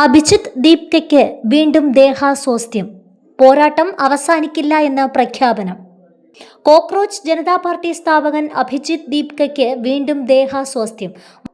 അഭിജിത്ത് ദീപ്കയ്ക്ക് വീണ്ടും ദേഹാസ്വാസ്ഥ്യം. പോരാട്ടം അവസാനിക്കില്ല എന്ന പ്രഖ്യാപനം. കോക്രോച്ച് ജനതാ പാർട്ടി സ്ഥാപകൻ അഭിജിത്ത് ദീപ്കയ്ക്ക് വീണ്ടും ദേഹാസ്വാസ്ഥ്യം.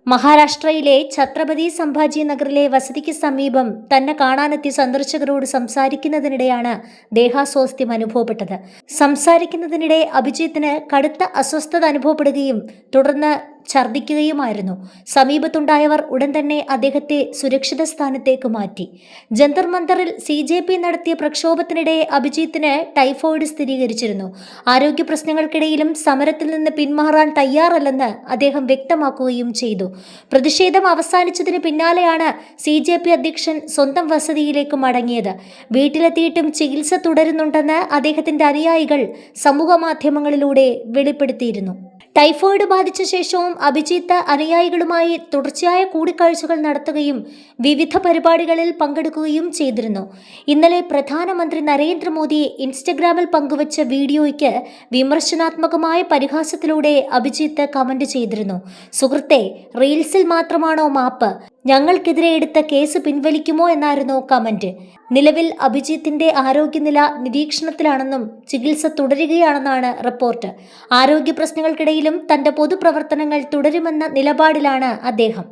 മഹാരാഷ്ട്രയിലെ ഛത്രപതി സംഭാജി നഗറിലെ വസതിക്ക് സമീപം തന്നെ കാണാനെത്തിയ സന്ദർശകരോട് സംസാരിക്കുന്നതിനിടെയാണ് ദേഹാസ്വാസ്ഥ്യം അനുഭവപ്പെട്ടത്. സംസാരിക്കുന്നതിനിടെ അഭിജിത്തിന് കടുത്ത അസ്വസ്ഥത അനുഭവപ്പെടുകയും തുടർന്ന് ഛർദ്ദിക്കുകയുമായിരുന്നു. സമീപത്തുണ്ടായവർ ഉടൻ തന്നെ അദ്ദേഹത്തെ സുരക്ഷിത സ്ഥാനത്തേക്ക് മാറ്റി. ജന്തർ മന്ദറിൽ CJP നടത്തിയ പ്രക്ഷോഭത്തിനിടെ അഭിജിത്തിന് ടൈഫോയിഡ് സ്ഥിരീകരിച്ചിരുന്നു. ആരോഗ്യ പ്രശ്നങ്ങൾക്കിടയിലും സമരത്തിൽ നിന്ന് പിന്മാറാൻ തയ്യാറല്ലെന്ന് അദ്ദേഹം വ്യക്തമാക്കുകയും ചെയ്തു. പ്രതിഷേധം അവസാനിച്ചതിന് പിന്നാലെയാണ് CJP അധ്യക്ഷൻ സ്വന്തം വസതിയിലേക്ക് മടങ്ങിയത്. വീട്ടിലെത്തിയിട്ടും ചികിത്സ തുടരുന്നുണ്ടെന്ന് അദ്ദേഹത്തിന്റെ അനുയായികൾ സമൂഹ മാധ്യമങ്ങളിലൂടെ വെളിപ്പെടുത്തിയിരുന്നു. ടൈഫോയിഡ് ബാധിച്ച ശേഷവും അഭിജിത്ത് അനുയായികളുമായി തുടർച്ചയായ കൂടിക്കാഴ്ചകൾ നടത്തുകയും വിവിധ പരിപാടികളിൽ പങ്കെടുക്കുകയും ചെയ്തിരുന്നു. ഇന്നലെ പ്രധാനമന്ത്രി നരേന്ദ്രമോദി ഇൻസ്റ്റഗ്രാമിൽ പങ്കുവച്ച വീഡിയോയ്ക്ക് വിമർശനാത്മകമായ പരിഹാസത്തിലൂടെ അഭിജിത്ത് കമന്റ് ചെയ്തിരുന്നു. സുഹൃത്തെ, റീൽസിൽ മാത്രമാണോ മാപ്പ്? ഞങ്ങൾക്കെതിരെ എടുത്ത കേസ് പിൻവലിക്കുമോ എന്നായിരുന്നു കമന്റ്. നിലവിൽ അഭിജിത്തിന്റെ ആരോഗ്യനില നിരീക്ഷണത്തിലാണെന്നും ചികിത്സ തുടരുകയാണെന്നാണ് റിപ്പോർട്ട്. ആരോഗ്യ പ്രശ്നങ്ങൾക്കിടയിലും തന്റെ പൊതുപ്രവർത്തനങ്ങൾ തുടരുമെന്ന നിലപാടിലാണ് അദ്ദേഹം.